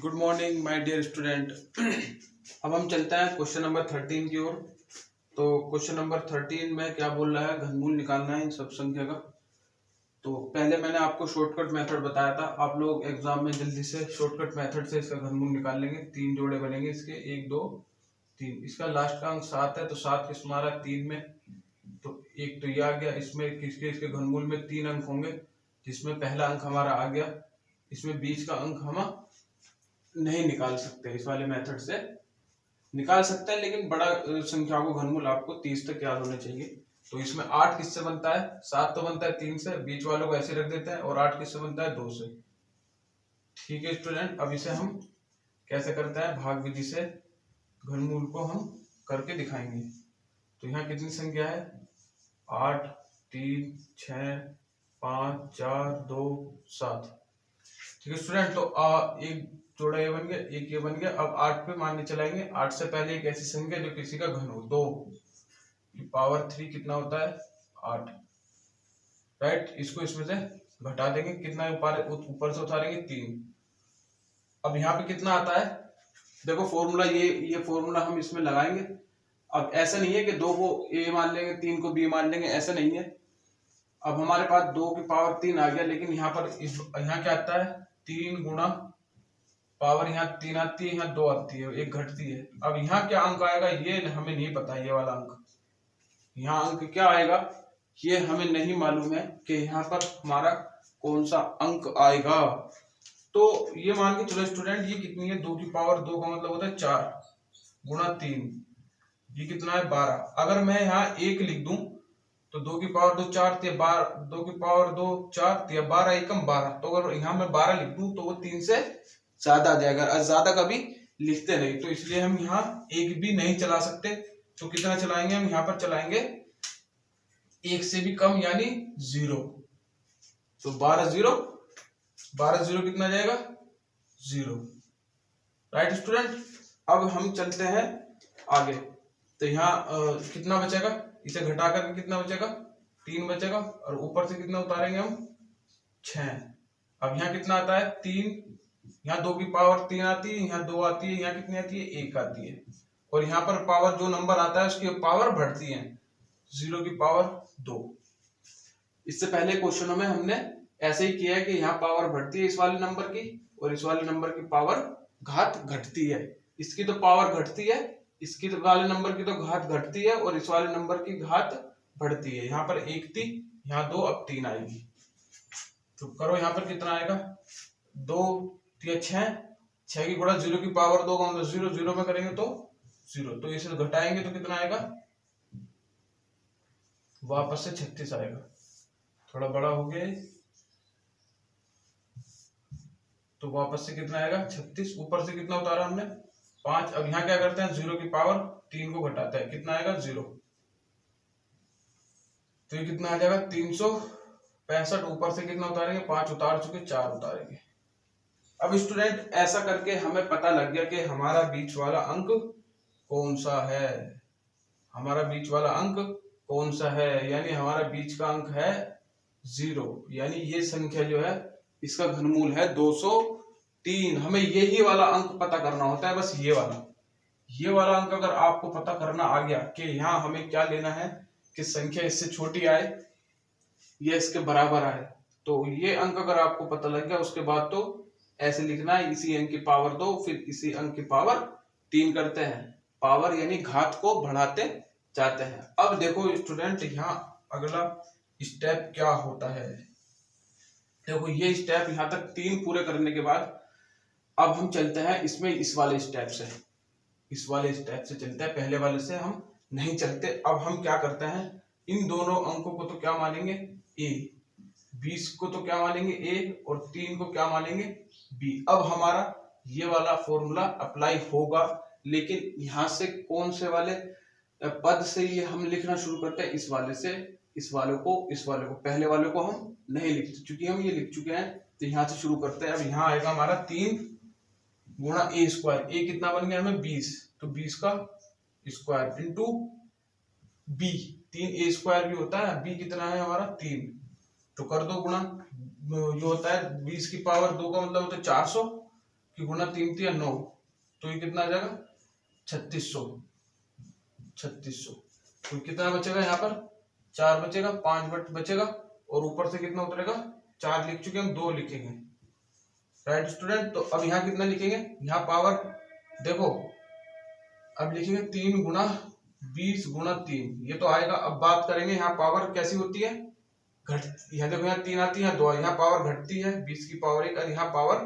Good morning my dear student. अब हम चलते हैं क्वेश्चन नंबर 13 की ओर। तो क्वेश्चन नंबर 13 में क्या बोल रहा है, घनमूल निकालना है इन सब संख्या का। तो पहले मैंने आपको शॉर्टकट मेथड बताया था, आप लोग एग्जाम में जल्दी से शॉर्टकट मेथड से इसका घनमूल निकाल लेंगे। 3 जोड़े बनेंगे इसके, 1 2 3। इसका लास्ट का अंक 7 है, तो 7 किसमें आ रहा है, 3 में। तो एक तो ये आ गया, इसमें किसके इसके घनमूल में 3 अंक होंगे, जिसमें पहला अंक हमारा आ गया। इसमें बीच का अंक हम नहीं निकाल सकते, इस वाले मेथड से निकाल सकते हैं, लेकिन बड़ा संख्या को घनमूल आपको 30 तक याद होने चाहिए। तो इसमें 8 किससे बनता है, 7 तो बनता है 3 से, बीच वालों को ऐसे रख देते हैं, और 8 किससे बनता है, 2 से। ठीक है स्टूडेंट, अब इसे हम कैसे करते हैं, भाग विधि से घनमूल को हम करके दिखाएंगे। तो यहाँ कितनी संख्या है, 8 3 6 5 4 2 7। ठीक है स्टूडेंट, तो एक जोड़ा ये बन गया, एक ये बन गया। अब 8 पे मानने चलाएंगे। 8 से पहले एक ऐसी संख्या जो किसी का घन हो, 2 की पावर 3 कितना होता है, 8। राइट, इसको इसमें से घटा देंगे, कितना ऊपर से उतारेंगे, 3। अब यहाँ पे कितना आता है, देखो फॉर्मूला, ये फॉर्मूला हम इसमें लगाएंगे। अब ऐसा नहीं है कि 2 को ए मान लेंगे, 3 को बी मान लेंगे, ऐसा नहीं है। अब हमारे पास 2 की पावर 3 आ गया, लेकिन यहाँ पर यहाँ क्या आता है, 3 गुणा पावर, यहाँ 3 आती है, यहाँ 2 आती है, एक घटती है। अब यहाँ क्या अंक आएगा ये हमें नहीं पता, ये वाला अंक, यहाँ अंक क्या आएगा ये हमें नहीं मालूम है कि यहाँ पर हमारा कौन सा अंक आएगा। तो ये मान के चलो स्टूडेंट, ये कितनी है, 2 की पावर 2 का मतलब होता है 4 गुणा 3, ये कितना है 12। अगर मैं यहाँ 1 लिख दूं तो 2 की पावर 2 4 थी, 2 की पावर 2 4 थी, 12 एकम 12। तो अगर यहाँ मैं 12 लिख दूं तो वो 3 से ज्यादा आ जाएगा, और ज्यादा कभी लिखते नहीं, तो इसलिए हम यहाँ एक भी नहीं चला सकते। तो कितना चलाएंगे हम, यहाँ पर चलाएंगे 1 से भी कम, यानी 0। तो 12 0 कितना जाएगा, 0। राइट स्टूडेंट, अब हम चलते हैं आगे। तो यहाँ कितना बचेगा, इसे घटा करके कितना बचेगा, 3 बचेगा, और ऊपर से कितना उतारेंगे हम, 6। अब यहाँ कितना आता है, 3, यहाँ 2 की पावर 3 आती है, यहाँ 2 आती है, यहाँ कितनी आती है, 1 आती है। और यहाँ पर पावर जो नंबर आता है उसकी पावर बढ़ती है, 0 की पावर 2। इससे पहले क्वेश्चनों में हमने ऐसे ही किया है कि यहाँ पावर बढ़ती है इस वाले नंबर की, और इस वाले नंबर की पावर घात घटती है। इसकी तो पावर घटती है, इसकी तो वाले नंबर की तो घात घटती है, और इस वाले नंबर की घात बढ़ती है। यहाँ पर 1 थी, यहाँ 2, अब 3 आएगी। तो करो, यहाँ पर कितना आएगा, 2 3 6 की गुणा 0 की पावर 2 का मतलब 0, 0 में करेंगे तो 0, तो इसे घटाएंगे तो कितना आएगा, वापस से 36 आएगा। थोड़ा बड़ा हो गया, तो वापस से कितना आएगा, 36। ऊपर से कितना उतारा हमने, 5। अब यहाँ क्या करते हैं, 0 की पावर 3 को घटाते हैं, कितना आएगा, 0। तो ये कितना आ जाएगा, 365। ऊपर से कितना उतारेंगे, 5 उतार चुके, 4 उतारेंगे। अब स्टूडेंट ऐसा करके हमें पता लग गया कि हमारा बीच वाला अंक कौन सा है, हमारा बीच वाला अंक कौन सा है, यानी हमारा बीच का अंक है 0। यानी ये संख्या जो है इसका घनमूल है 203। हमें यही वाला अंक पता करना होता है, बस ये वाला अंक अगर आपको पता करना आ गया कि यहाँ हमें क्या लेना है कि संख्या इससे छोटी आए या इसके बराबर आए, तो ये अंक अगर आपको पता लग गया, उसके बाद तो ऐसे लिखना है, इसी अंक की पावर 2 फिर इसी अंक की पावर 3 करते हैं। पावर यानी घात को बढ़ाते जाते हैं। अब देखो स्टूडेंट, यहाँ अगला स्टेप क्या होता है, देखो ये स्टेप यहाँ तक 3 पूरे करने के बाद अब हम चलते हैं इसमें इस वाले स्टेप से चलते हैं, पहले वाले से हम नहीं चलते। अब हम क्या करते हैं, इन दोनों अंकों को तो क्या मानेंगे, a, 20 को तो क्या मानेंगे a, और 3 को क्या मानेंगे b। अब हमारा ये वाला फॉर्मूला अप्लाई होगा, लेकिन यहाँ से कौन से वाले पद से ये हम लिखना शुरू करते हैं, इस वाले से, इस वाले को, पहले वाले को हम नहीं लिखते, क्योंकि हम ये लिख चुके हैं। तो यहाँ से शुरू करते हैं। अब यहाँ आएगा हमारा 3 गुणा a स्क्वायर, a कितना बन गया हमें 20, तो 20 का square into b, 3a square भी होता है, b कितना है हमारा 3, तो कर दो गुणा, जो होता है 20 की पावर 2 का मतलब होता है 400, कि गुना 3 3 9, तो ये कितना आ जाएगा 3600। 3600 तो कितना बचेगा यहाँ पर 4 बचेगा, 5 बचेगा और ऊपर से कितना उतरेगा 4 लिख चुके हम, 2 लिखेंगे। Right student. तो अब यहाँ कितना लिखेंगे, यहाँ पावर देखो अब लिखेंगे 3 गुना 20 गुना 3, ये तो आएगा। अब बात करेंगे यहाँ पावर कैसी होती है, घट, यहाँ देखो यहाँ 3 आती है, 2, यहाँ पावर घटती है 20 की पावर 1 और यहाँ पावर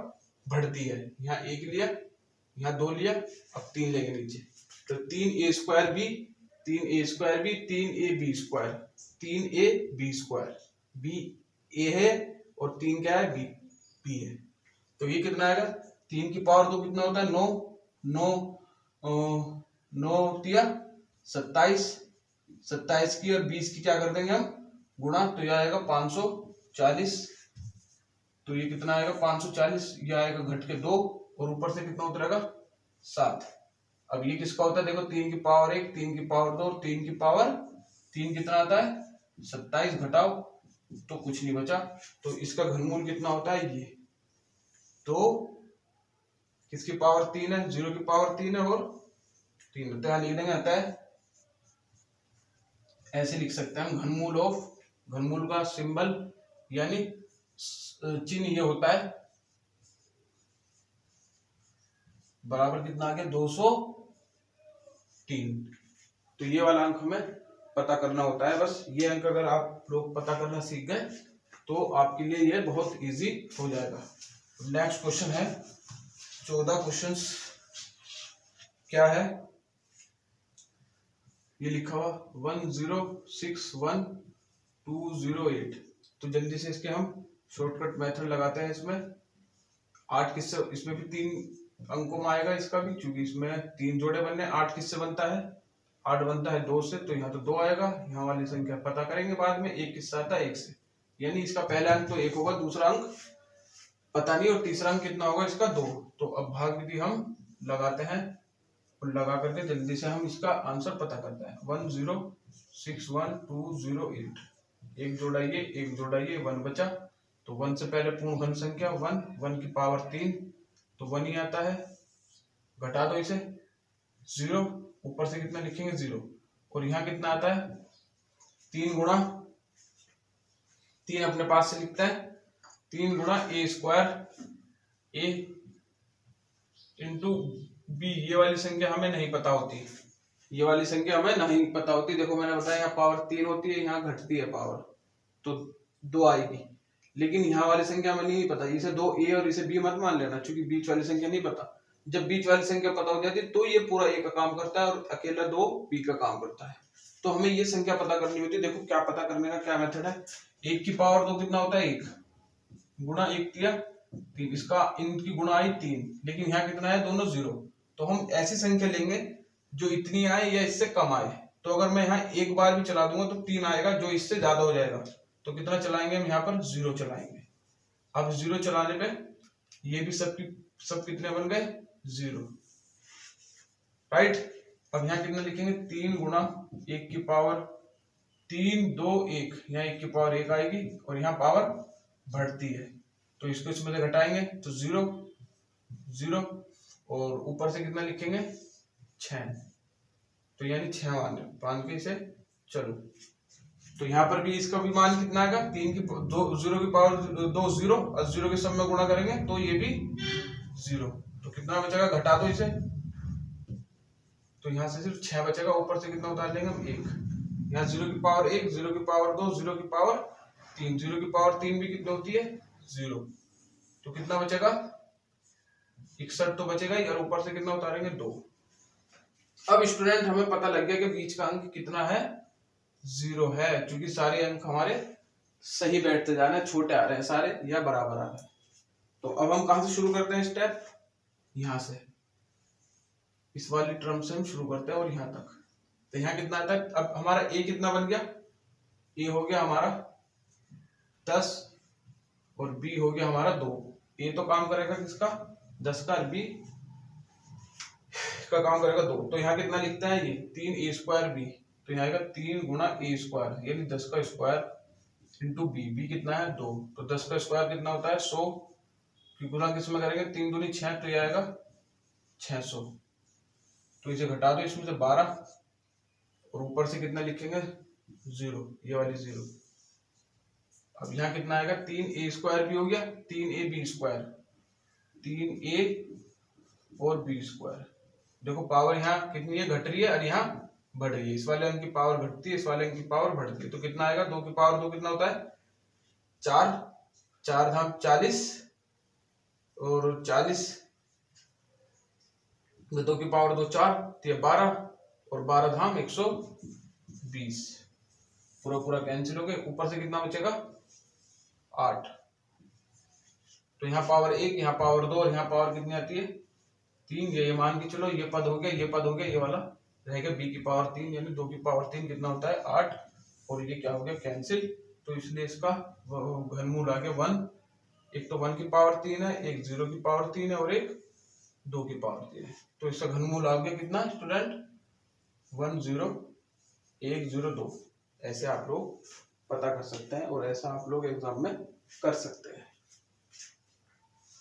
बढ़ती है। यहाँ 1 लिया, यहाँ 2 लिया, अब 3 लेंगे नीचे, तो 3a square b, 3a square b, 3a b square, 3a b square, b a है और 3 क्या है बी है। तो ये कितना आएगा, 3 की पावर 2 कितना होता है 9, 9 दिया 27, 27 की और 20 की क्या कर देंगे हम गुणा, तो यह आएगा 540। तो ये कितना आएगा 540, ये आएगा घट के 2 और ऊपर से कितना उतरेगा 7। अब ये किसका होता है, देखो 3 की पावर 1, 3 की पावर 2, 3 की पावर 3 कितना आता है 27, घटाओ तो कुछ नहीं बचा। तो इसका घनमूल कितना होता है ये, तो किसकी पावर 3 है, 0 की पावर 3 है और 3 होता है, लिख देंगे आता है, ऐसे लिख सकते हैं हम घनमूल ऑफ, घनमूल का सिंबल यानी चिन्ह ये होता है बराबर कितना आ गया 203। तो ये वाला अंक हमें पता करना होता है। बस ये अंक अगर आप लोग पता करना सीख गए तो आपके लिए ये बहुत इजी हो जाएगा। नेक्स्ट क्वेश्चन है 14 क्वेश्चंस क्या है, ये लिखा हुआ 1061208। तो जल्दी से इसके हम शॉर्टकट मेथड लगाते हैं। इसमें 8 किससे, इसमें भी 3 अंकों में आएगा इसका भी, क्योंकि इसमें 3 जोड़े बनने। 8 किससे बनता है, 8 बनता है 2 से, तो यहाँ तो 2 आएगा। यहाँ वाली संख्या पता करेंगे बाद में। 1 किससे आता है 1 से, यानी इसका पहला अंक तो 1 होगा, दूसरा अंक पता नहीं, और तीसरा अंक कितना होगा इसका 2। तो अब भाग विधि हम लगाते हैं और लगा करके जल्दी से हम इसका आंसर पता करते हैं। 1061208, एक जोड़ाइए, एक जोड़ाइए, 1 बचा, तो 1 से पहले पूर्ण घन संख्या 1, 1 की पावर 3, तो 1 ही आता है। घटा दो इसे, 0, ऊपर से कितना लिखेंगे 0, और यहाँ कितना आता है 3 गुणा, 3 अपने पास से लिखता है, 3 गुणा ए स्क्वायर, ए इंटू बी। ये वाली संख्या हमें नहीं पता होती, ये वाली संख्या हमें नहीं पता होती। देखो मैंने बताया यहाँ पावर 3 होती है, यहाँ घटती है पावर, तो 2 आएगी। लेकिन यहाँ वाली संख्या हमें नहीं पता, इसे 2a और इसे b मत मान लेना, क्योंकि बीच वाली संख्या नहीं पता। जब बीच वाली संख्या पता हो जाती है तो ये पूरा a का काम करता है और अकेला 2 b का काम करता है। तो हमें ये संख्या पता करनी होती है। देखो क्या पता करने का क्या मेथड है, 1 की पावर 2 कितना होता है 1, गुणा 1 किया 3, इसका इनकी गुणा आई 3, लेकिन यहाँ कितना है दोनों 0। तो हम ऐसी संख्या लेंगे जो इतनी आए या इससे कम आए। तो अगर मैं यहाँ एक बार भी चला दूंगा तो 3 आएगा, जो इससे ज्यादा हो जाएगा तो कितना चलाएंगे हम यहाँ पर 0 चलाएंगे। अब 0 चलाने पे ये भी सब कितने बन गए 0, राइट। अब यहाँ कितना लिखेंगे 3 गुणा 1 की पावर 3 2 1, यहाँ 1 की पावर 1 आएगी और यहाँ पावर बढ़ती है, तो इसको इसमें से घटाएंगे तो 0 0, और ऊपर से कितना लिखेंगे 6, तो यानी 6 मान के इसे चलो। तो यहाँ पर भी इसका भी मान कितना आएगा, 3 की 0 की पावर 2 0 और 0 के सब में गुणा करेंगे तो ये भी 0, तो कितना बचेगा, घटा दो इसे, तो यहाँ से सिर्फ 6 बचेगा। ऊपर से कितना उतार लेंगे हम 1, यहाँ 0 की पावर 1, 0 की पावर 2, 0 की पावर 3, 0 की पावर 3 भी कितनी होती है 0, तो कितना बचेगा 61 तो बचेगा ही, और ऊपर से कितना उतारेंगे 2। अब स्टूडेंट हमें पता लग गया कि बीच का अंक कितना है 0 है, क्योंकि सारे अंक हमारे सही बैठते जा रहे हैं, छोटे आ रहे हैं सारे या बराबर आ रहे हैं। तो अब हम कहां से शुरू करते हैं स्टेप, यहां से, इस वाली टर्म से हम शुरू करते हैं और यहां तक। तो यहाँ कितना आता है, अब हमारा a कितना बन गया, a हो गया हमारा 10 और b हो गया हमारा 2। a तो काम करेगा किसका 10 का, b का काम करेगा 2। तो यहाँ कितना लिखता है ये 3a स्क्वायर b, तो यहाँ आएगा 3 गुणा a स्क्वायर यानी 10 का स्क्वायर इंटू b, b कितना है 2, तो 10 का स्क्वायर कितना होता है 100, कि गुना किस में करेंगे, 3 दूनी 6, तो ये आएगा 600। तो इसे घटा दो इसमें से 12 और ऊपर से कितना लिखेंगे 0, ये वाली 0। अब यहाँ कितना आएगा, 3a² भी हो गया, 3ab², 3a और b²। देखो पावर यहाँ कितनी है, घट रही है और यहाँ बढ़ रही है। इस वाले अंक की पावर घटती है, इस वाले अंक की पावर बढ़ती है। तो कितना आएगा, 2 की पावर 2 कितना होता है 4, 4 धाम 40 और 40 2 की पावर 2 4, तो ये 12 और 12 धाम 120। पूरा पूरा कैंसिल हो गए। ऊपर से कितना बचेगा 8। तो यहाँ पावर 1, यहाँ पावर 2 और यहाँ पावर कितनी आती है 3। ये मान के चलो, ये पद हो गया, ये पद हो गया, ये वाला रहेगा b की पावर 3, यानी 2 की पावर 3 कितना होता है 8। और ये क्या हो गया कैंसिल। तो इसलिए इसका घनमूल आ गया 1। एक तो 1 की पावर 3 है, एक 0 की पावर 3 है और एक 2 की पावर 3 है। तो इसका घनमूल आ गया कितना स्टूडेंट 10102। ऐसे आप लोग पता कर सकते हैं और ऐसा आप लोग एग्जाम में कर सकते हैं।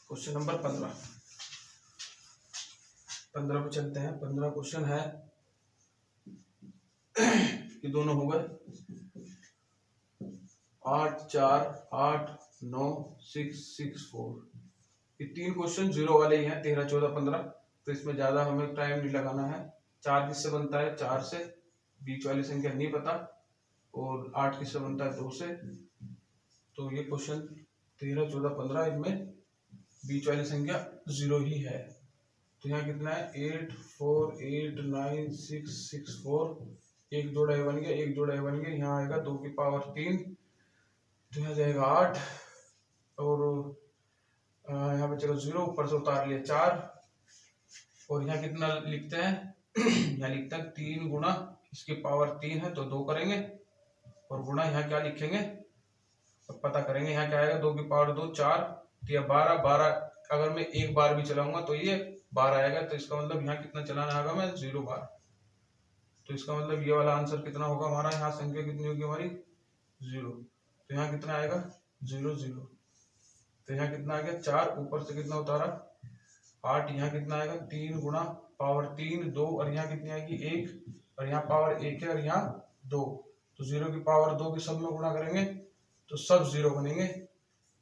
क्वेश्चन नंबर 15 पे चलते हैं। 15 क्वेश्चन है कि दोनों हो गए 8 4 8 9 6 6 4। ये 3 क्वेश्चन 0 वाले ही हैं, 13 14 15। तो इसमें ज्यादा हमें टाइम नहीं लगाना है। 4 किससे बनता है 4 से, बीच वाली संख्या नहीं पता, और 8 किससे बनता है 2 से। तो ये क्वेश्चन 13 14 15 इनमें बीच वाली संख्या 0 ही है। तो यहाँ कितना है 8 4 8 9 6 6 4। एक जोड़ा ए बन गया, एक जोड़ा ए बन गया। यहाँ आएगा 2 की पावर 3, तो यहाँ जाएगा 8 और यहाँ बचेगा 0, ऊपर से उतार लिया 4। और यहाँ कितना लिखते हैं यहाँ लिखते हैं 3 गुना इसकी पावर 3 है तो 2 करेंगे, और गुना यहाँ क्या लिखेंगे अब पता करेंगे। यहाँ क्या आएगा 2 की पावर 2 4, तो यह 12 12। अगर मैं एक बार भी चलाऊंगा तो ये 12 आएगा। तो इसका मतलब यहाँ कितना चलाना होगा मैं 0 बार। तो इसका मतलब ये वाला आंसर कितना होगा हमारा, यहाँ संख्या कितनी होगी हमारी 0। तो यहाँ कितना आएगा 0 0। तो यहाँ कितना आ गया 4, ऊपर से कितना उतारा 8। यहाँ कितना आएगा 3 गुना पावर 3 2, और यहाँ कितनी आएगी 1, और यहाँ पावर 1 है और यहाँ 2। तो 0 की पावर 2 की सब में गुणा करेंगे तो सब 0 बनेंगे।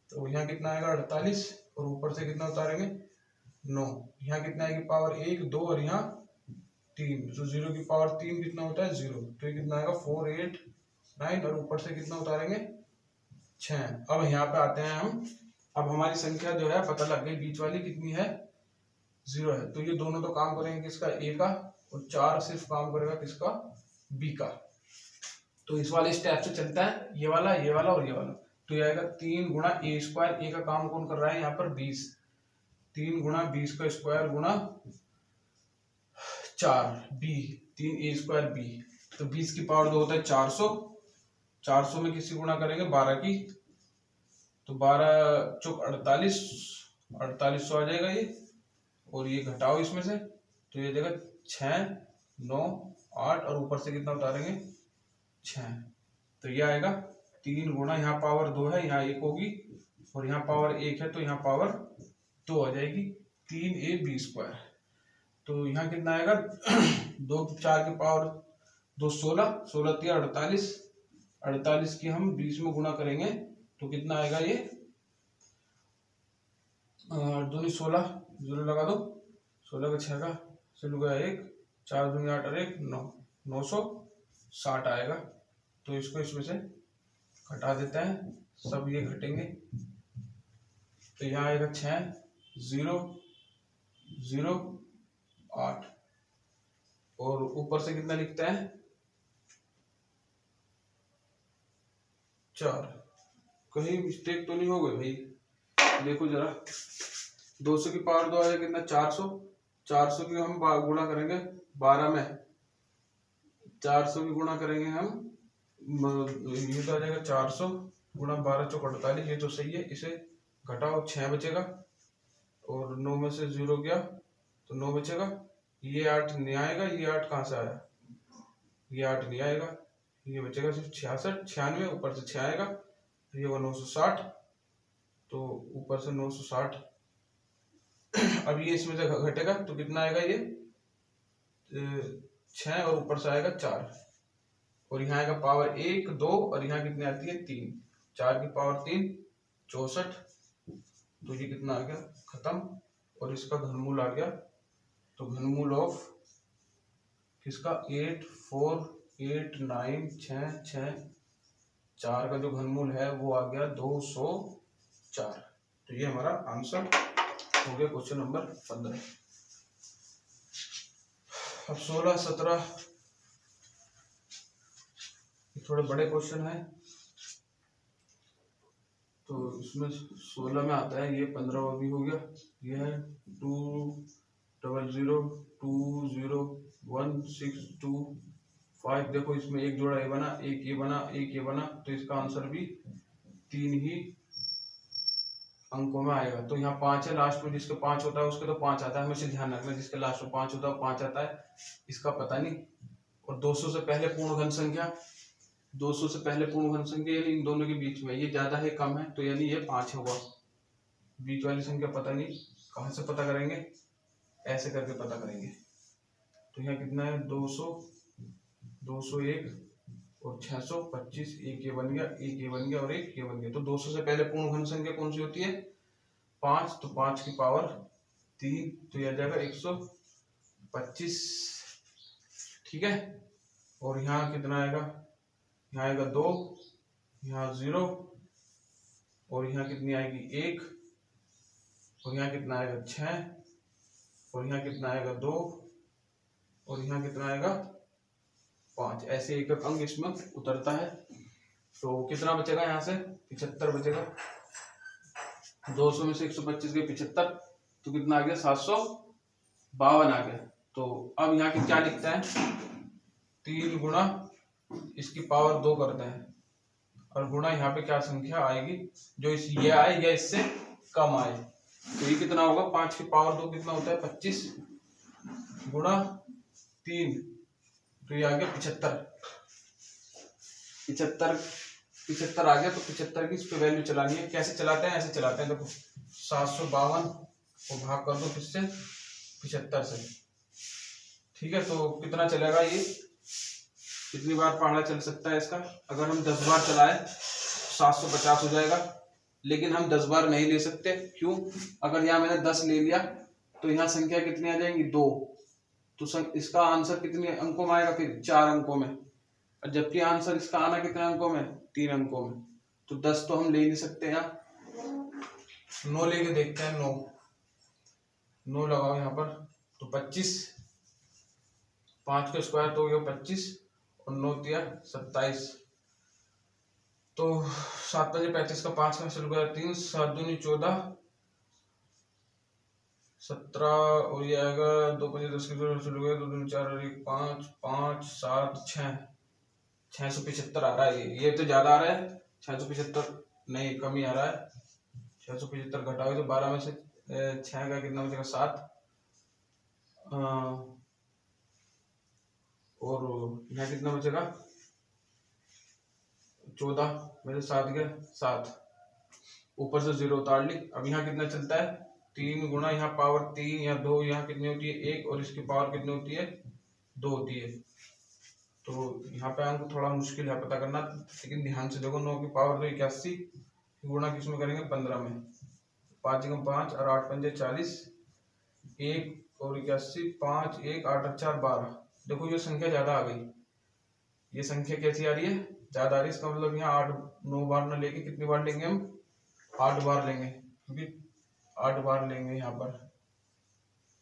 तो यहाँ कितना आएगा 48, और ऊपर से कितना उतारेंगे 9। यहाँ कितना आएगी पावर 1 2 और यहाँ 3। तो 0 की पावर 3 कितना होता है 0। तो ये कितना आएगा 4 8 9, और ऊपर से कितना उतारेंगे 6। अब यहाँ पे आते हैं हम। अब हमारी संख्या जो है पता लग गई, बीच वाली कितनी है 0 है। तो ये दोनों तो काम करेंगे किसका a का, और 4 सिर्फ काम करेगा किसका b का। तो इस वाले स्टेप से चलता है ये वाला और ये वाला। तो ये आएगा 3 गुना a²। a का काम कौन कर रहा है यहाँ पर 20। 3 गुना 20 का स्क्वायर गुना 4 b, 3a² b। तो 20 की पावर 2 होता है 400। 400 में किसी गुणा करेंगे 12 की, तो 12 चौक 48, 4800 आ जाएगा ये। और ये घटाओ इसमें से, तो ये देगा 6 9 8, और ऊपर से कितना उतारेंगे 6। तो ये आएगा 3 गुना, यहाँ पावर 2 है यहाँ 1 होगी, और यहाँ पावर 1 है तो यहाँ पावर 2 आ जाएगी 3ab²। तो यहाँ कितना आएगा 2 4 की पावर 2 16, 16 3 48, 48 की हम 20 में गुणा करेंगे तो कितना आएगा ये 2 16, 0 लगा दो, 16 का 6 का चलो गया 1, 4 दूनी 8 और 1 9, 960 आएगा। तो इसको इसमें से घटा देते हैं, सब ये घटेंगे। तो यहाँ आएगा 6 0 0 8, और ऊपर से कितना लिखते हैं 4। कहीं मिस्टेक तो नहीं हो गई भाई, देखो जरा। 200 की पावर 2 आ जाएगा कितना 400। 400 की हम गुणा करेंगे 12 में, 400 की गुणा करेंगे हम, ये तो आ जाएगा 400 गुणा 12 चौक 48। ये तो सही है, इसे घटाओ 6 बचेगा, और 9 में से 0 गया तो 9 बचेगा। ये 8 नहीं आएगा, ये 8 कहाँ से आया, ये 8 नहीं आएगा, ये बचेगा सिर्फ 66 96, ऊपर से 6 आएगा, ये वो 960। तो ऊपर से 960 अब ये इसमें से घटेगा तो कितना आएगा, ये 6 और ऊपर से आएगा 4 और यहाँ आएगा पावर 1 2 और यहाँ कितनी आती है 3, 4 की पावर 3 64। तो ये कितना आ गया खत्म और इसका घनमूल आ गया। तो घनमूल ऑफ किसका 8 4 8 9 6 6 4 का जो घनमूल है वो आ गया 204। तो ये हमारा आंसर हो गया क्वेश्चन नंबर 15। अब 16 17 थोड़े बड़े क्वेश्चन है। तो इसमें 16 में आता है ये 15 भी हो गया। ये है 2 0 0 2 0 1 6 2 5। देखो इसमें एक जोड़ा ये बना, एक ये बना, एक ये बना, तो इसका आंसर भी 3 ही अंकों में आएगा। तो यहाँ 5 है, लास्ट में जिसके 5 होता है उसके तो 5 आता है, हमेशा ध्यान रखना जिसके लास्ट में 5 होता है 5 आता है, इसका पता नहीं। और 200 से पहले पूर्ण घन संख्या, 200 से पहले पूर्ण घन संख्या यानी इन दोनों के बीच में, ये ज्यादा है कम है, तो यानी ये 5 होगा। बीच वाली संख्या पता नहीं, कहाँ से पता करेंगे, ऐसे करके पता करेंगे। तो यहाँ कितना है 200 201 और 625, एक ये बन गया, एक ये बन गया और एक ये बन गया। तो 200 से पहले पूर्ण घन संख्या कौन सी होती है 5, तो 5 की पावर 3, तो यह आ जाएगा 125। ठीक है। और यहाँ कितना आएगा, यहाँ आएगा 2, यहाँ 0 और यहाँ कितनी आएगी 1 और यहाँ कितना आएगा 6 और यहाँ कितना आएगा 2 और यहाँ कितना आएगा 5। ऐसे एक एक अंक इसमें उतरता है। तो कितना बचेगा यहाँ से 75 बचेगा। 200 में से 125 के 75, तो कितना आ गया 752 आ गया। तो अब यहाँ की क्या लिखता है 3 गुणा इसकी पावर 2 करते हैं और गुणा यहाँ पे क्या संख्या आएगी जो इस ये आए या इससे कम आए। तो ये कितना होगा 5 की पावर 2 कितना होता है 25 गुणा 3, तो ये आ गया 75 आ गया। तो 75 की इस पे वैल्यू चलानी है। कैसे चलाते हैं, ऐसे चलाते हैं। देखो 752 को भाग कर दो किससे 75 से। ठीक है। तो कितना चलेगा, ये कितनी बार पहाड़ा चल सकता है इसका, अगर हम 10 बार चलाए 750 हो जाएगा। लेकिन हम 10 बार नहीं ले सकते, क्यों, अगर यहाँ मैंने 10 ले लिया तो यहाँ संख्या कितनी आ जाएंगी 2, तो इसका आंसर कितने अंकों में आएगा फिर 4 अंकों में, और जबकि आंसर इसका आना कितने अंकों में 3 अंकों में। तो 10 तो हम ले नहीं सकते। यहाँ 9 लेके देखते हैं, 9 लगाओ यहाँ पर, तो 25, 5 का स्क्वायर तो हो गया 25 और 9 दिया 27। तो 7 5 35 का 5 का चल गया 3, 7 दूनी 14, 17 और ये आएगा 2 5 10 के चल गया 2 दूनी 4 और 1 5 5 7 6 675 आ रहा है। ये तो ज्यादा आ रहा है 675, नहीं कम ही आ रहा है। 675 घटाओ तो 12 में से 6 का कितना बचेगा 7 और यहाँ कितना बचेगा 14 में से 7 गया 7, ऊपर से 0 उतार ली। अब यहाँ कितना चलता है 3 गुणा यहाँ पावर 3 या 2, यहाँ कितनी होती है 1 और इसकी पावर कितनी होती है 2 होती है। तो यहाँ पे अंक थोड़ा मुश्किल है पता करना, लेकिन ध्यान से देखो 9 की पावर 2 81 गुणा किसमें करेंगे 15 में, 5 5 और 8 5 40, 1 और 81 5 1 8 4 12। देखो ये संख्या ज्यादा आ गई, ये संख्या कैसी आ रही है ज्यादा आ रही है। इसका मतलब यहाँ 8 9 बार न लेके कितनी बार लेंगे हम 8 बार लेंगे, क्योंकि 8 बार लेंगे, यहाँ पर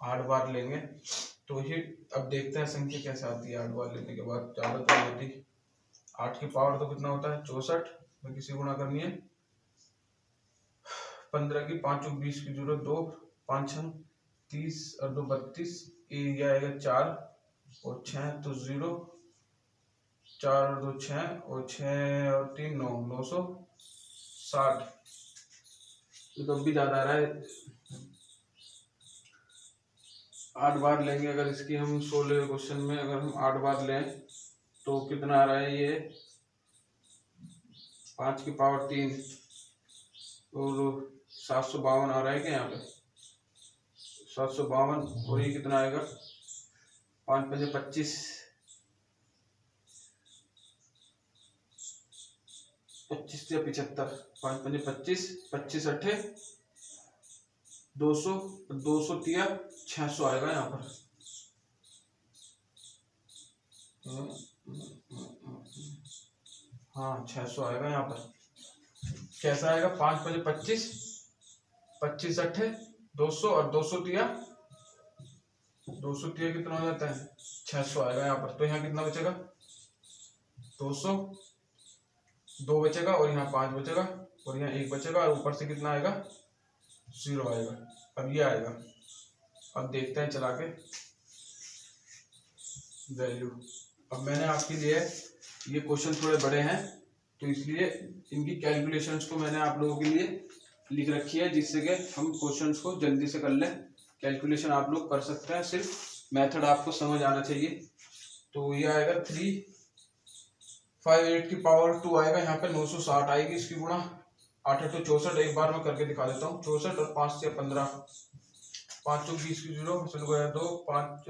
8 बार लेंगे। तो ये अब देखते हैं संख्या कैसे आती है 8 बार लेने के बाद। ज्यादा तो नहीं होती, 8 की पावर तो कितना होता है 64 में किसी गुणा करनी है 15 की 5 20 की जरूरत 2 5 30 और 2 32, ये आएगा 4 और 6 तो 0, 4 और 2 6 और 6 और 3 9 960। तो भी ज्यादा आ रहा है, 8 बार लेंगे अगर इसकी हम 16 क्वेश्चन में अगर हम 8 बार लें तो कितना आ रहा है ये 5 की पावर 3 और 752 आ रहा है क्या यहाँ पे 752 और ये कितना आएगा 5 पंजे 25, 25 या 75, 5 पंजे 25, 25 अट्ठे 200, 200 तिया 600 आएगा यहाँ पर। हाँ 600 आएगा यहाँ पर। कैसा आएगा 5 पंजे 25, 25 अट्ठे 200 और 200 तिया कितना हो जाता है 600 आएगा यहाँ पर। तो यहाँ कितना बचेगा 200, 2 बचेगा और यहाँ 5 बचेगा और यहाँ 1 बचेगा और ऊपर से कितना आएगा 0 आएगा। अब ये आएगा। अब देखते हैं चला के वैल्यू। अब मैंने आपके लिए ये क्वेश्चन थोड़े बड़े हैं तो इसलिए इनकी कैलकुलेशंस को मैंने आप लोगों के लिए लिख रखी है जिससे कि हम क्वेश्चंस को जल्दी से कर लें। कैलकुलेशन आप लोग कर सकते हैं, सिर्फ मेथड आपको समझ आना चाहिए। तो ये आएगा 358 की पावर 2 आएगा यहाँ पे 960 आएगी इसकी गुणा 8 8 64। एक बार मैं करके दिखा देता हूँ। 64 और 5 से 15, 5 चौक 20 की 0 2 5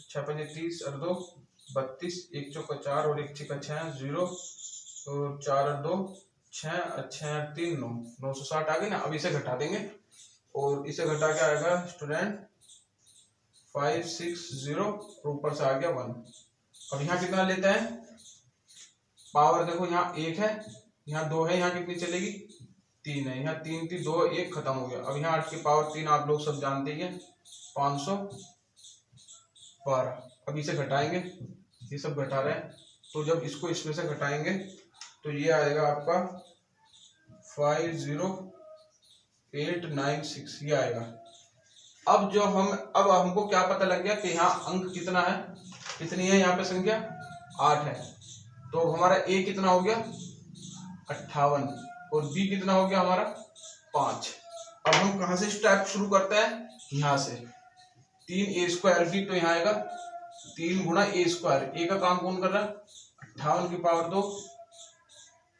6 पंजे 30 और 2 32, 1 चौका 4 और 1 छिका 6 0 और 4 और 2 6 और 6 और 3 9, 960 आ गई ना। अब इसे घटा देंगे और इसे घटा के आएगा स्टूडेंट 560 और ऊपर से आ गया 1। अब यहाँ कितना लेते हैं पावर, देखो यहाँ 1 है, यहाँ 2 है, यहाँ कितनी चलेगी 3 है, यहाँ 3 थी 2 1 खत्म हो गया। अब यहाँ 8 की पावर 3 आप लोग सब जानते ही हैं 512। अब इसे घटाएंगे, ये सब घटा रहे हैं तो जब इसको इसमें से घटाएंगे तो ये आएगा आपका 50896 ये आएगा। अब हमको क्या पता लग गया कि यहाँ अंक कितना है, कितनी है यहाँ पे संख्या 8 है। तो हमारा ए कितना हो गया 58 और बी कितना हो गया हमारा 5। अब हम कहां से स्टेप शुरू करते हैं, यहाँ से 3a² बी, तो यहाँ आएगा 3 गुणा a²। ए का काम कौन कर रहा है 58 की पावर 2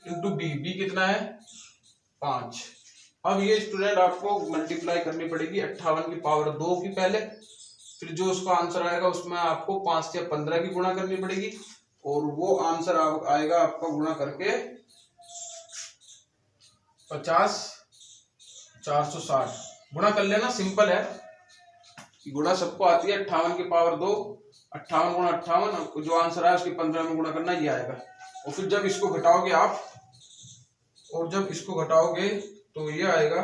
इंटू बी कितना है 5। अब ये स्टूडेंट आपको मल्टीप्लाई करनी पड़ेगी 58 की पावर 2 की पहले, फिर जो उसका आंसर आएगा उसमें आपको 5 से 15 की गुणा करनी पड़ेगी और वो आंसर आएगा आपका गुणा करके 50 460। गुणा कर लेना, सिंपल है, गुणा सबको आती है। 58 की पावर 2 58 गुणा 58, जो आंसर आया उसकी 15 में गुणा करना, ये आएगा। और फिर जब इसको घटाओगे आप, और जब इसको घटाओगे तो ये आएगा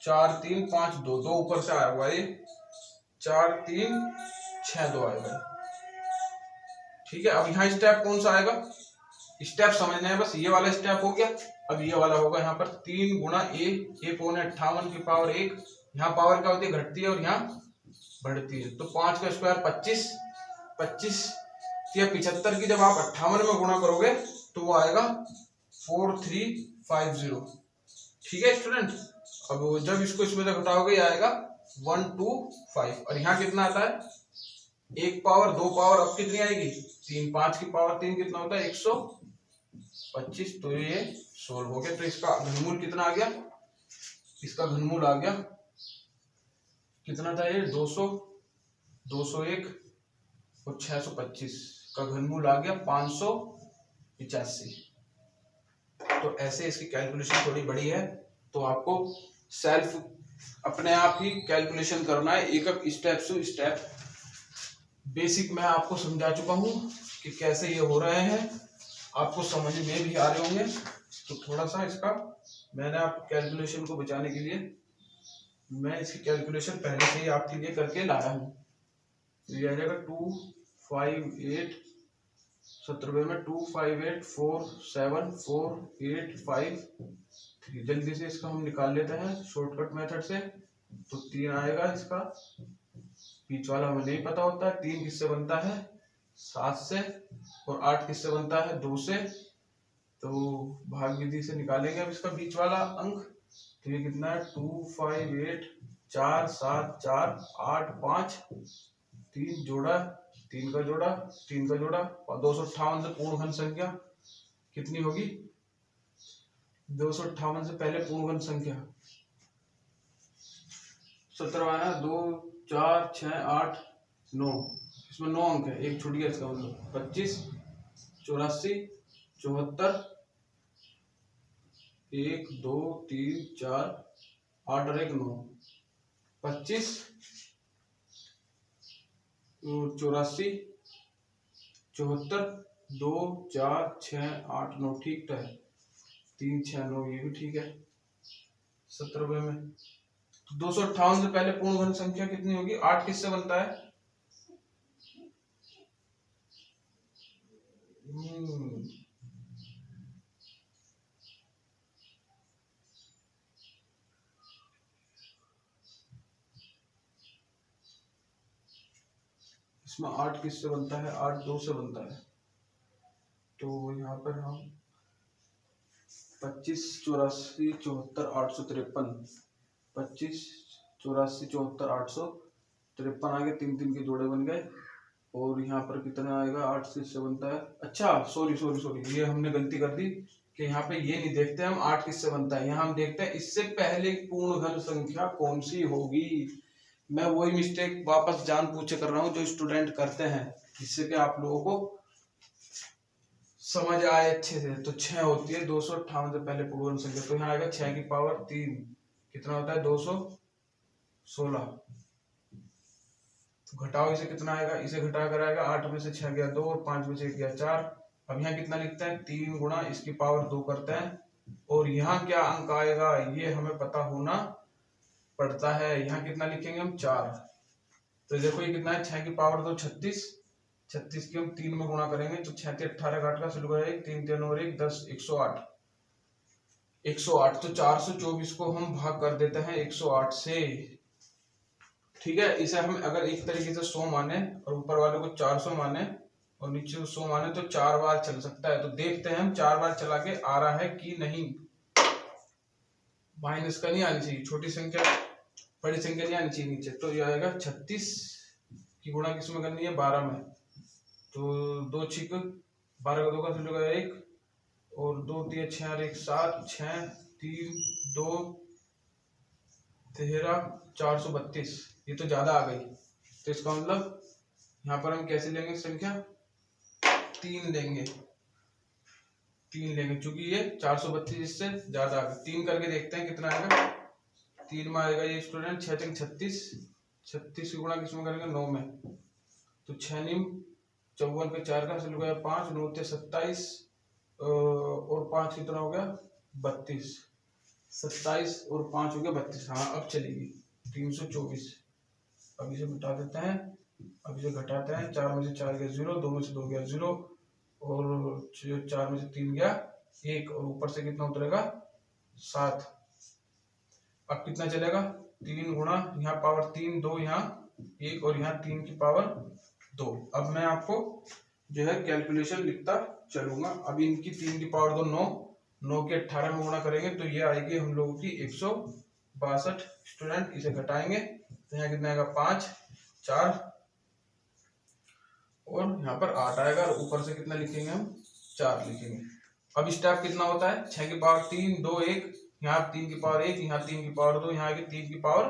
4 3 5 2, 2 ऊपर से आया हुआ ये 4 3 6 2 आएगा। ठीक है। अब यहाँ स्टेप कौन सा आएगा, स्टेप समझना है बस। ये वाला स्टेप हो गया, अब ये वाला होगा यहाँ पर 3 गुणा ए पौने 58 की पावर 1। यहाँ पावर क्या होती है घटती है और यहाँ बढ़ती है। तो 5 का स्क्वायर 25, 25 या 75 की जब आप 58 में गुणा करोगे तो वो आएगा 4350। ठीक है स्टूडेंट। अब जब इसको इसमें से घटाओगे आएगा 125 और यहाँ कितना आता है 1 पावर 2 पावर अब कितनी आएगी 3, 5 की पावर 3 कितना होता है 125। तो ये सोल्व हो गया। तो इसका घनमूल कितना आ गया, इसका घनमूल आ गया कितना था ये 200, 201 और 625 का घनमूल आ गया 585। तो ऐसे इसकी कैलकुलेशन थोड़ी बड़ी है तो आपको सेल्फ अपने आप ही कैलकुलेशन करना है, एक एक स्टेप टू स्टेप। बेसिक मैं आपको समझा चुका हूं कि कैसे ये हो रहे हैं, आपको समझ में भी आ रहे होंगे। तो थोड़ा सा इसका मैंने आप कैलकुलेशन को बचाने के लिए मैं इसकी कैलकुलेशन पहले से ही आपके लिए करके लाया हूँ। तो ये आ जाएगा 258 17 में 258474853। जल्दी से इसका हम निकाल लेते हैं शॉर्टकट मेथड से। तो 3 आएगा इसका, बीच वाला हमें नहीं पता होता है। 3 किससे बनता है 7 से और 8 किससे बनता है 2 से। तो भाग विधि से निकालेंगे अब इसका बीच वाला अंक। तो ये कितना है 258 4 7 4 8 5 3 जोड़ा 3 का जोड़ा 3 का जोड़ा और 258 से पूर्ण घन संख्या कितनी होगी 258 से पहले पूर्ण घन संख्या 17 आया, 2 4 6 8 9, इसमें 9 अंक है, एक छूट गया इसका मतलब 25 84 74 1 2 3 4 8 और 1 9, 25 84 74 2 4 6 8 9, ठीक तो है, 3 6 9, ये भी ठीक है 70 में। तो 258 से पहले पूर्ण घन संख्या कितनी होगी? 8 किससे बनता है? इसमें 8 किससे बनता है? 8 2 से बनता है। तो यहाँ पर हम 25 84 74 853, 25 84 74 853 आ गए, 3 3 के जोड़े बन गए। और यहाँ पर कितना आएगा? 8 से इससे बनता है। अच्छा सॉरी सॉरी सॉरी, ये हमने गलती कर दी कि यहाँ पे ये नहीं देखते हम 8 किससे बनता है, यहाँ हम देखते हैं इससे पहले पूर्ण घन संख्या कौन सी होगी। मैं वही मिस्टेक वापस जान पूछे कर रहा हूँ जो स्टूडेंट करते हैं, जिससे कि आप लोगों को समझ आए अच्छे से। तो 6 होती है 258 से पहले पूर्ण घन संख्या, तो यहाँ आएगा 6 की पावर 3, कितना होता है? 216। तो घटाओ, इसे कितना आएगा? इसे घटा कर आएगा 8 में से 6 गया 2 और 5 में से 1 गया 4। अब यहाँ कितना लिखते हैं? 3 गुणा इसकी पावर 2 करते हैं। और यहाँ क्या अंक आएगा ये हमें पता होना पड़ता है। यहाँ कितना लिखेंगे हम? 4। तो देखो ये कितना है? 6 की पावर 2 36, 36 की हम 3 में गुणा करेंगे तो 6 से 18 काट का शुरू है 3 3 और 1 10, 108। 108 तो 424 को हम भाग कर देते हैं 108 से, ठीक है। इसे हम अगर एक तरीके से 100 माने और ऊपर वाले को 400 माने और नीचे को 100 माने तो 4 बार चल सकता है। तो देखते हैं हम 4 बार चला के आ रहा है कि नहीं। माइनस का नहीं आनी चाहिए, छोटी संख्या बड़ी संख्या नहीं आनी चाहिए नीचे। तो ये आएगा 36 की गुणा किसमें करनी है? 12 में। तो 2 छिक 12 का 2 का सिलो 1 और 2 3 6 और 1 7, 6 3 2 13 432, ये तो ज्यादा आ गई। तो इसका मतलब यहाँ पर हम कैसे लेंगे संख्या? 3 लेंगे, 3 लेंगे क्योंकि ये 432 इससे ज्यादा आ गई। 3 करके देखते हैं कितना आएगा। 3 में आएगा ये स्टूडेंट 6 3 36, 36 की गुणा किसमें करेंगे? 9 में। तो 6 निम 54 पे 4 का हल हो गया 5, 9 थे 27 और 5 कितना हो गया? 32। 27 और 5 हो गया 32। हाँ अब चलेगी 324। अब इसे मिटा देते हैं, अब इसे घटाते हैं। 4 में से 4 गया 0, 2 में से 2 गया 0 और 4 में से 3 गया 1 और ऊपर से कितना उतरेगा? 7। अब कितना चलेगा? 3 गुणा यहाँ पावर 3 2 यहाँ 1 और यहाँ 3 की पावर 2। अब मैं आपको जो है कैलकुलेशन लिखता चलूंगा। अब इनकी 3 की पावर 2 9, 9 के 18 में गुणा करेंगे तो ये आएगी हम लोगों की 162। स्टूडेंट इसे घटाएंगे तो यहाँ कितना आएगा? 5 4 और यहाँ पर 8 आएगा और ऊपर से कितना लिखेंगे हम? 4 लिखेंगे। अब स्टेप कितना होता है? 6 की पावर 3 2 1, यहाँ 3 की पावर 1, यहाँ 3 की पावर 2, यहाँ आएगी 3 की पावर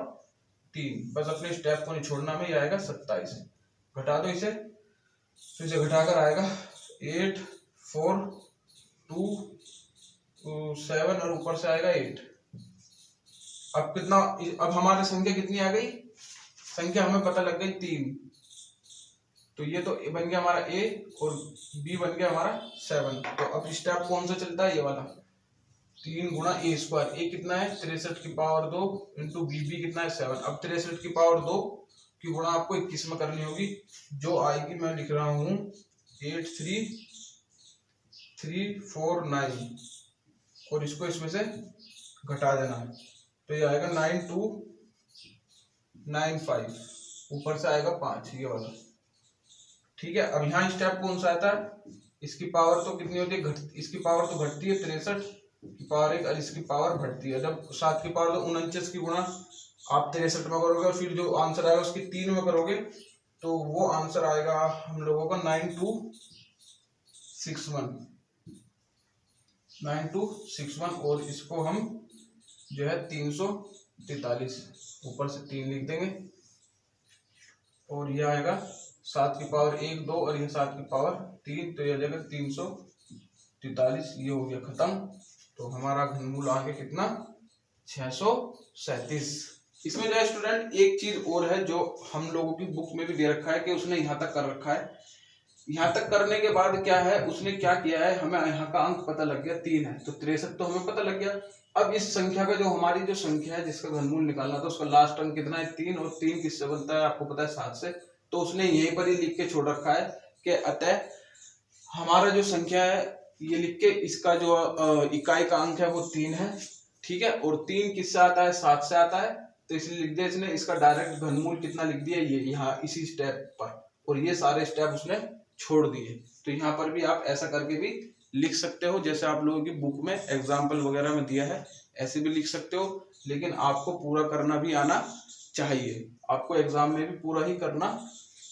3। बस अपने स्टेप को नहीं छोड़ना में। ये आएगा 27। घटा दो इसे, तो इसे घटाकर आएगा 8 4 2 7 और ऊपर से आएगा 8। अब कितना? अब हमारी संख्या कितनी आ गई? संख्या हमें पता लग गई 3। तो ये तो बन गया हमारा a और b बन गया हमारा 7। तो अब स्टेप कौन सा चलता है? ये वाला 3 गुणा a स्क्वायर। a कितना है? 63 की पावर 2 इंटू b कितना है? 7। अब 63 की पावर 2 की गुणा आपको 21 में करनी होगी, जो आएगी मैं लिख रहा हूं 83349 और इसको इसमें से घटा देना है। तो ये आएगा 9295, ऊपर से आएगा 5, ये वाला, ठीक है। अब यहाँ स्टेप कौन सा आता है? इसकी पावर तो कितनी होती है? इसकी पावर तो घटती है 63 की पावर 1 और इसकी पावर बढ़ती है। जब 7 की पावर तो 49 की गुणा आप 63 में करोगे और फिर जो आंसर आएगा उसकी 3 में करोगे तो वो आंसर आएगा हम लोगों का 9261 और इसको हम जो है 343, ऊपर से 3 लिख देंगे और ये आएगा 7 की पावर 1 2 और ये 7 की पावर 3, तो ये आ जाएगा 343। ये हो गया खत्म। तो हमारा घनमूल आ गया कितना 637। इसमें जो है स्टूडेंट एक चीज और है जो हम लोगों की बुक में भी दे रखा है कि उसने यहाँ तक कर रखा है। यहाँ तक करने के बाद क्या है उसने क्या किया है, हमें यहाँ का अंक पता लग गया 3 है, तो 63 तो हमें पता लग गया। अब इस संख्या का जो हमारी जो संख्या है जिसका घनमूल निकालना था उसका लास्ट अंक कितना है 3, और 3 किससे बनता है आपको पता है 7 से। तो उसने यहीं पर ही लिख के छोड़ रखा है कि अतः हमारा जो संख्या है ये लिख के इसका जो इकाई का अंक है वो 3 है, ठीक है। और 3 किससे आता है 7 से आता है, तो इसलिए लिख दिया इसने। इसका डायरेक्ट घनमूल कितना लिख दिया ये यहाँ इसी स्टेप पर, और ये सारे स्टेप उसने छोड़ दिए। तो यहाँ पर भी आप ऐसा करके भी लिख सकते हो, जैसे आप लोगों की बुक में एग्जाम्पल वगैरह में दिया है ऐसे भी लिख सकते हो। लेकिन आपको पूरा करना भी आना चाहिए, आपको एग्जाम में भी पूरा ही करना